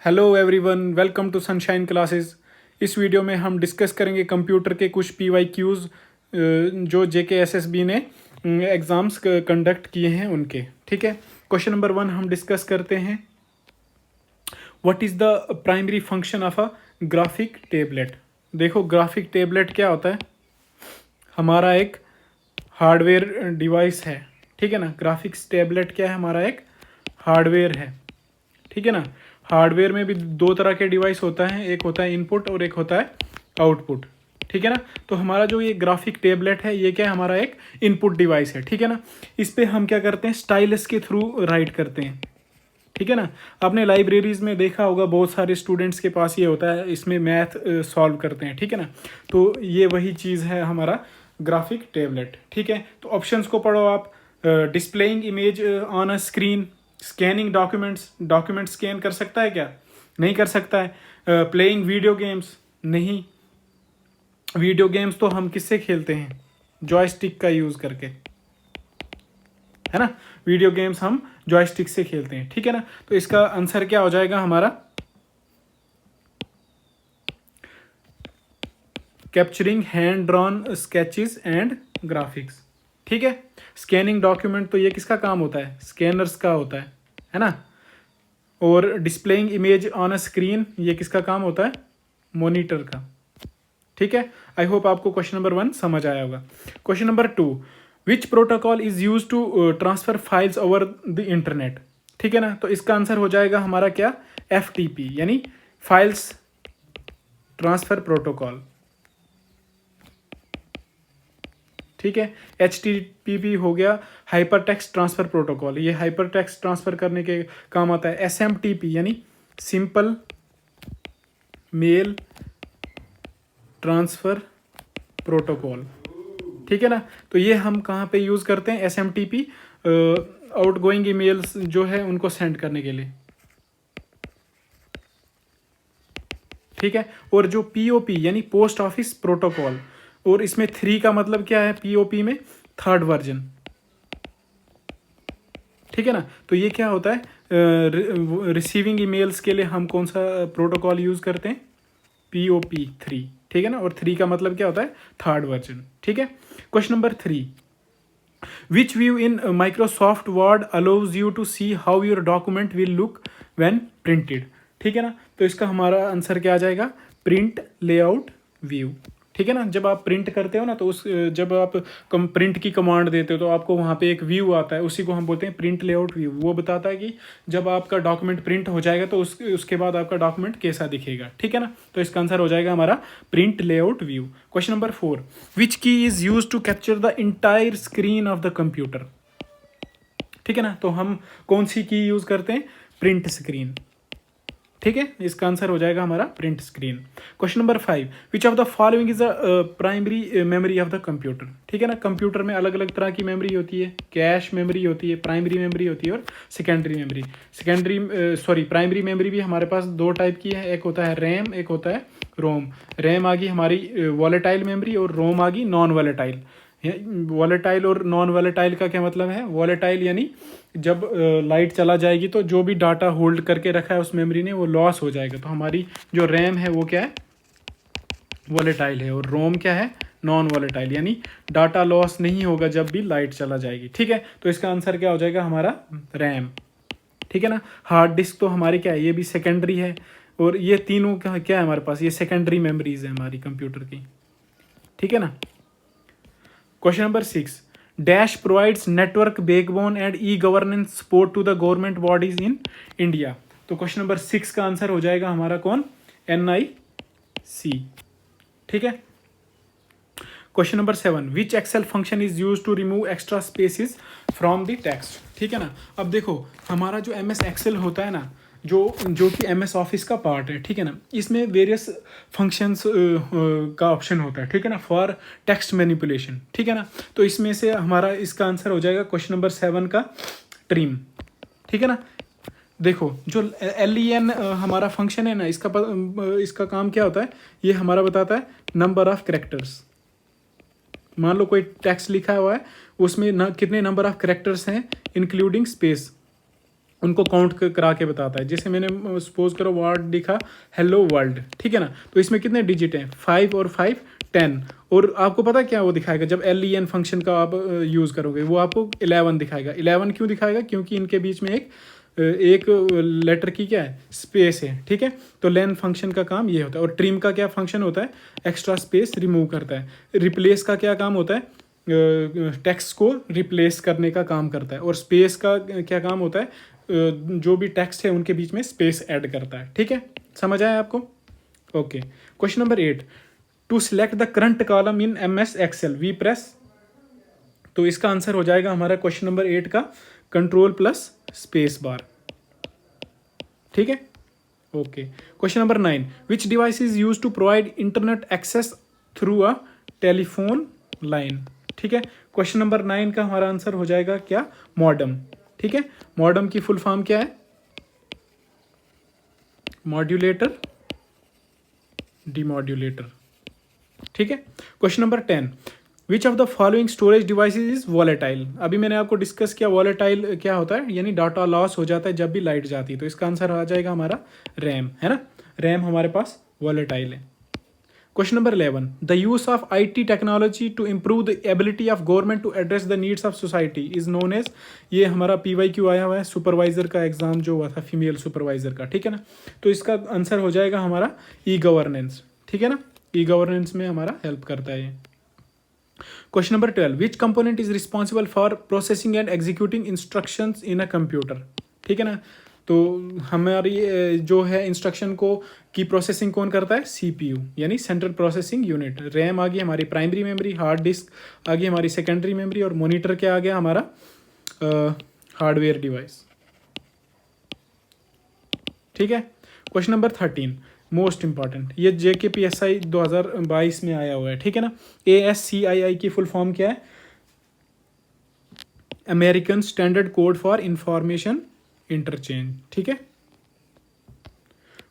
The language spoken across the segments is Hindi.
Hello everyone, welcome to Sunshine classes. इस वीडियो में हम डिस्कस करेंगे कंप्यूटर के कुछ PYQs जो JKSSB ने एग्ज़ाम्स कंडक्ट किए हैं उनके। ठीक है, क्वेश्चन नंबर 1 हम डिस्कस करते हैं। What is the primary function of a graphic tablet. देखो, ग्राफिक टेबलेट क्या होता है? हमारा एक हार्डवेयर डिवाइस है। ठीक है ना, ग्राफिक्स टेबलेट क्या है? हमारा एक हार्डवेयर है। ठीक है ना, हार्डवेयर में भी दो तरह के डिवाइस होता है, एक होता है इनपुट और एक होता है आउटपुट। ठीक है ना, तो हमारा जो ये ग्राफिक टेबलेट है ये क्या है? हमारा एक इनपुट डिवाइस है। ठीक है ना, इस पे हम क्या करते हैं? स्टाइलस के थ्रू राइट करते हैं। ठीक है ना, आपने लाइब्रेरीज में देखा होगा बहुत सारे स्टूडेंट्स के पास ये होता है, इसमें मैथ सॉल्व करते हैं। ठीक है ना, तो ये वही चीज़ है हमारा ग्राफिक टेबलेट। ठीक है, तो ऑप्शंस को पढ़ो आप। Displaying image on a screen, scanning documents, document scan कर सकता है क्या? नहीं कर सकता है। प्लेइंग वीडियो गेम्स, नहीं। वीडियो गेम्स तो हम किससे खेलते हैं? जॉयस्टिक का यूज़ करके, है ना। वीडियो गेम्स हम जॉयस्टिक से खेलते हैं। ठीक है ना, तो इसका आंसर क्या हो जाएगा हमारा? Capturing hand drawn sketches and graphics. ठीक है, स्कैनिंग डॉक्यूमेंट तो ये किसका काम होता है? स्कैनर्स का होता है ना। और displaying image on a screen, ये किसका काम होता है? मॉनिटर का। ठीक है, आई होप आपको क्वेश्चन नंबर 1 समझ आया होगा। Question number 2, which protocol is use to transfer files over the internet. ठीक है ना, तो इसका आंसर हो जाएगा हमारा क्या? FTP, यानी फाइल्स ट्रांसफर प्रोटोकॉल। ठीक है, HTTP हो गया हाइपर टेक्स्ट ट्रांसफर प्रोटोकॉल, ये हाइपर टेक्स्ट ट्रांसफर करने के काम आता है। SMTP यानी सिंपल मेल ट्रांसफर प्रोटोकॉल। ठीक है ना, तो ये हम कहाँ पे यूज़ करते हैं? SMTP आउट गोइंग ईमेल्स जो है उनको सेंड करने के लिए। ठीक है, और जो POP यानी पोस्ट ऑफिस प्रोटोकॉल, और इसमें 3 का मतलब क्या है? POP में थर्ड वर्जन। ठीक है ना, तो ये क्या होता है? रिसीविंग ईमेल्स के लिए हम कौन सा प्रोटोकॉल यूज़ करते हैं? POP 3। ठीक है ना, और 3 का मतलब क्या होता है? Third version. ठीक है, question number 3, which view in Microsoft Word allows you to see how your document will look when printed. ठीक है ना, तो इसका हमारा आंसर क्या आ जाएगा? Print layout view. ठीक है ना, जब आप प्रिंट करते हो ना, तो उस जब आप प्रिंट की कमांड देते हो तो आपको वहाँ पे एक व्यू आता है, उसी को हम बोलते हैं प्रिंट लेआउट व्यू। वो बताता है कि जब आपका डॉक्यूमेंट प्रिंट हो जाएगा तो उसके बाद आपका डॉक्यूमेंट कैसा दिखेगा। ठीक है ना, तो इसका आंसर हो जाएगा हमारा print layout view. Question number 4, which key is use to capture the entire screen of the computer. ठीक है ना, तो हम कौन सी की यूज करते हैं? Print screen. ठीक है, इसका आंसर हो जाएगा हमारा print screen. Question number 5, which of the following is the primary memory of the computer. ठीक है ना, कंप्यूटर में अलग अलग तरह की मेमोरी होती है। कैश मेमोरी होती है, प्राइमरी मेमोरी होती है और सेकेंडरी मेमोरी। प्राइमरी मेमोरी भी हमारे पास दो टाइप की है, एक होता है रैम, एक होता है रोम। रैम आ गई हमारी वॉलेटाइल मेमोरी और रोम आ गई नॉन वॉलेटाइल। वॉलेटाइल और नॉन वॉलेटाइल का क्या मतलब है? वॉलेटाइल यानी जब लाइट चला जाएगी तो जो भी डाटा होल्ड करके रखा है उस मेमोरी ने वो लॉस हो जाएगा। तो हमारी जो रैम है वो क्या है? वॉलेटाइल है। और रोम क्या है? नॉन वॉलेटाइल, यानी डाटा लॉस नहीं होगा जब भी लाइट चला जाएगी। ठीक है, तो इसका आंसर क्या हो जाएगा? हमारा रैम। ठीक है ना, हार्ड डिस्क तो हमारी क्या है? ये भी सेकेंडरी है। और ये तीनों क्या है हमारे पास? ये सेकेंडरी मेमोरीज है हमारी कंप्यूटर की। ठीक है ना, question number 6, dash provides network backbone and governance support to the government bodies in India. तो क्वेश्चन नंबर 6 का आंसर हो जाएगा हमारा कौन? NIC। ठीक है, question number 7, which Excel function is use to remove extra spaces from the text. ठीक है ना, अब देखो हमारा जो MS एक्सेल होता है ना, जो कि MS ऑफिस का पार्ट है। ठीक है ना, इसमें वेरियस फंक्शंस का ऑप्शन होता है। ठीक है ना, फॉर टेक्स्ट मैनिपुलेशन। ठीक है ना, तो इसमें से हमारा इसका आंसर हो जाएगा क्वेश्चन नंबर 7 का ट्रिम। ठीक है ना, देखो जो LEN हमारा फंक्शन है ना, इसका काम क्या होता है? ये हमारा बताता है नंबर ऑफ कैरेक्टर्स। मान लो कोई टेक्स्ट लिखा हुआ है, उसमें कितने नंबर ऑफ कैरेक्टर्स हैं इंक्लूडिंग स्पेस। उनको काउंट करा के बताता है। जैसे मैंने सपोज करो वर्ड लिखा हेलो वर्ल्ड, ठीक है ना, तो इसमें कितने डिजिट हैं, 5 और 5 10। और आपको पता क्या वो दिखाएगा जब len फंक्शन का आप यूज़ करोगे, वो आपको 11 दिखाएगा। 11 क्यों दिखाएगा, क्योंकि इनके बीच में एक लेटर की क्या है, स्पेस है, ठीक है। तो लेन फंक्शन का काम ये होता है। और ट्रिम का क्या फंक्शन होता है, एक्स्ट्रा स्पेस रिमूव करता है। रिप्लेस का क्या काम होता है, टेक्स्ट को रिप्लेस करने का काम करता है। और स्पेस का क्या काम होता है, जो भी टेक्स्ट है उनके बीच में स्पेस ऐड करता है, ठीक है। समझ आया आपको? Okay. Question number 8, to select the current column in MS Excel we press. तो इसका आंसर हो जाएगा हमारा क्वेश्चन नंबर 8 का कंट्रोल प्लस स्पेस बार, ठीक है। Okay. Question number 9, which device is use to provide internet access through a telephone line, ठीक है। क्वेश्चन नंबर 9 का हमारा आंसर हो जाएगा क्या, मॉडम, ठीक है। मॉडम की फुल फॉर्म क्या है, मॉड्यूलेटर डिमॉड्यूलेटर, ठीक है। Question number 10, which of the following storage devices is volatile. अभी मैंने आपको डिस्कस किया वॉलेटाइल क्या होता है, यानी डाटा लॉस हो जाता है जब भी लाइट जाती है। तो इसका आंसर आ जाएगा हमारा रैम, है ना। रैम हमारे पास वॉलेटाइल है। Question number 11, the use of IT technology to improve the ability of government to address the needs of society is known as. ये हमारा PYQ आया हुआ है, सुपरवाइजर का एग्जाम जो हुआ था फीमेल सुपरवाइजर का, ठीक है ना। तो इसका आंसर हो जाएगा हमारा E-गवर्नेंस, ठीक है ना। E-गवर्नेंस में हमारा हेल्प करता है ये। Question number 12, which component is responsible for processing and executing instructions in a computer, ठीक है ना। तो हमारी जो है इंस्ट्रक्शन को की प्रोसेसिंग कौन करता है, CPU यानी सेंट्रल प्रोसेसिंग यूनिट। रैम आ गई हमारी प्राइमरी मेमोरी, हार्ड डिस्क आ गई हमारी सेकेंडरी मेमोरी, और मॉनिटर क्या आ गया हमारा हार्डवेयर डिवाइस, ठीक है। क्वेश्चन नंबर 13, मोस्ट इंपॉर्टेंट, ये JKPSI 2022 में आया हुआ है, ठीक है ना। ASCII की फुल फॉर्म क्या है, American standard code for information interchange, ठीक है।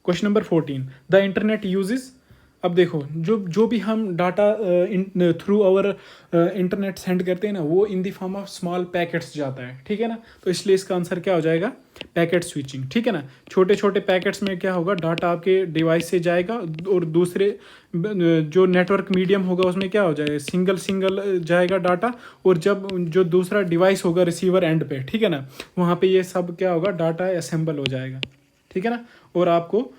Question number 14, the internet uses. अब देखो जो भी हम data through our internet send करते हैं ना, वो in the form of small packets जाता है, ठीक है ना। तो इसलिए इसका आंसर क्या हो जाएगा, पैकेट स्विचिंग, ठीक है ना। छोटे छोटे पैकेट्स में क्या होगा, डाटा आपके डिवाइस से जाएगा और दूसरे जो नेटवर्क मीडियम होगा उसमें क्या हो जाएगा, सिंगल सिंगल जाएगा डाटा। और जब जो दूसरा डिवाइस होगा रिसीवर एंड पे, ठीक है ना, वहाँ पे ये सब क्या होगा, डाटा असेंबल हो जाएगा, ठीक है ना। और आपको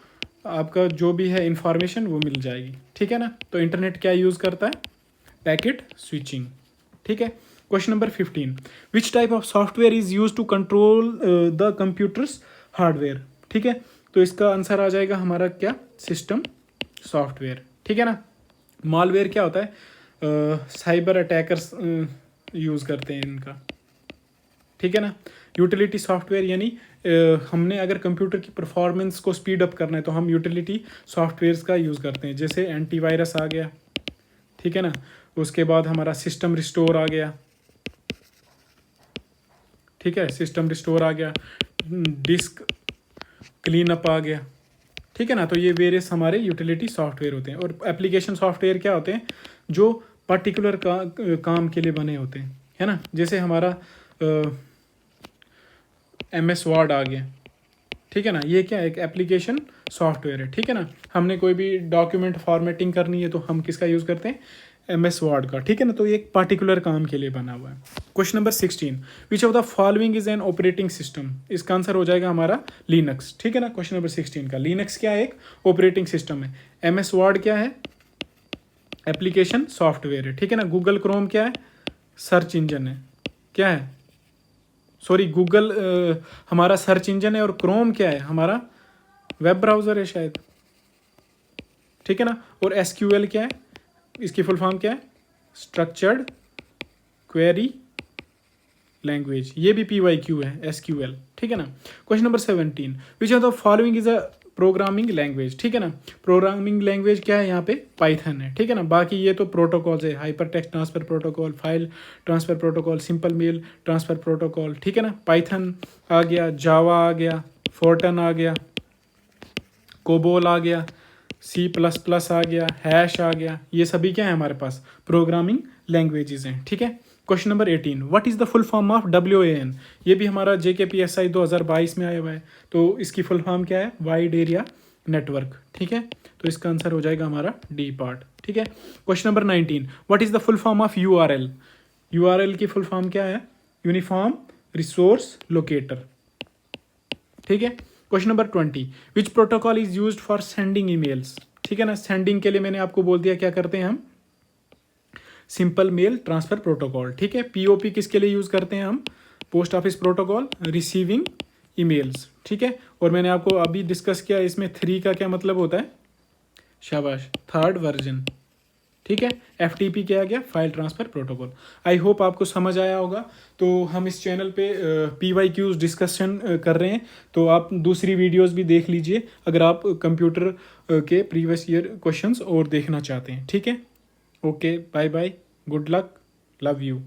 आपका जो भी है इंफॉर्मेशन वो मिल जाएगी, ठीक है ना। तो इंटरनेट क्या यूज़ करता है, पैकेट स्विचिंग, ठीक है। Question number 15, which type of software is use to control the computer's hardware, ठीक है। तो इसका आंसर आ जाएगा हमारा क्या, सिस्टम सॉफ्टवेयर, ठीक है ना। मालवेयर क्या होता है, साइबर अटैकर्स यूज़ करते हैं इनका, ठीक है ना। यूटिलिटी सॉफ्टवेयर यानी हमने अगर कंप्यूटर की परफॉर्मेंस को स्पीड अप करना है तो हम यूटिलिटी सॉफ्टवेयर्स का यूज़ करते हैं। जैसे एंटीवायरस आ गया, ठीक है ना। उसके बाद हमारा सिस्टम रिस्टोर आ गया, ठीक है, सिस्टम रिस्टोर आ गया, डिस्क क्लीन अप आ गया, ठीक है ना। तो ये वेरियस हमारे यूटिलिटी सॉफ्टवेयर होते हैं। और एप्लीकेशन सॉफ्टवेयर क्या होते हैं, जो पर्टिकुलर काम के लिए बने होते हैं, है ना। जैसे हमारा MS वर्ड आ गया, ठीक है ना, ये क्या है, एक एप्लीकेशन सॉफ्टवेयर है, ठीक है ना। हमने कोई भी डॉक्यूमेंट फॉर्मेटिंग करनी है तो हम किसका यूज़ करते हैं, MS वर्ड का, ठीक है ना। तो ये एक पर्टिकुलर काम के लिए बना हुआ है। Question number 16, which of the following is an operating system. इसका आंसर हो जाएगा हमारा लिनक्स, ठीक है ना। क्वेश्चन नंबर 16 का लिनक्स क्या है, एक ऑपरेटिंग सिस्टम है। MS वर्ड क्या है, एप्लीकेशन सॉफ्टवेयर है, ठीक है ना। गूगल क्रोम क्या है, सर्च इंजन है, क्या है, सॉरी गूगल हमारा सर्च इंजन है। और क्रोम क्या है, हमारा वेब ब्राउज़र है शायद, ठीक है ना। और SQL क्या है, इसकी फुल फॉर्म क्या है, स्ट्रक्चर्ड क्वेरी लैंग्वेज, ये भी PYQ है SQL, ठीक है ना। Question number 17, which of the following is a programming language, ठीक है ना। प्रोग्रामिंग लैंग्वेज क्या है यहाँ पे, पाइथन है, ठीक है ना। बाकी ये तो प्रोटोकॉल्स है, hypertext transfer protocol, file transfer protocol, simple mail transfer protocol, ठीक है ना। पाइथन आ गया, जावा आ गया, फोर्टन आ गया, कोबोल आ गया, C++ आ गया, हैश आ गया, ये सभी क्या है हमारे पास प्रोग्रामिंग लैंग्वेजेस हैं, ठीक है। Question number 18, what is the full form of WAN? ये भी हमारा JKPSI 2022 में आया हुआ है, तो इसकी फुल फॉर्म क्या है? वाइड एरिया नेटवर्क, ठीक है। तो इसका आंसर हो जाएगा हमारा डी पार्ट, ठीक है। Question number 19, what is the full form of URL? URL की फुल फॉर्म क्या है? यूनिफॉर्म रिसोर्स लोकेटर, ठीक है। Question number 20, which protocol is used for sending emails? ठीक है ना, सेंडिंग के लिए मैंने आपको बोल दिया क्या करते हैं हम, सिंपल मेल ट्रांसफर प्रोटोकॉल, ठीक है। POP किसके लिए यूज करते हैं हम? Post office protocol, receiving emails, ठीक है। और मैंने आपको अभी डिस्कस किया इसमें 3 का क्या मतलब होता है, शाबाश, थर्ड वर्जन, ठीक है। FTP क्या आ गया? File transfer protocol. आई होप आपको समझ आया होगा। तो हम इस चैनल पे PYQs डिस्कशन कर रहे हैं, तो आप दूसरी वीडियोस भी देख लीजिए अगर आप कंप्यूटर के प्रीवियस ईयर क्वेश्चंस और देखना चाहते हैं, ठीक है। Okay, bye bye, good luck, love you.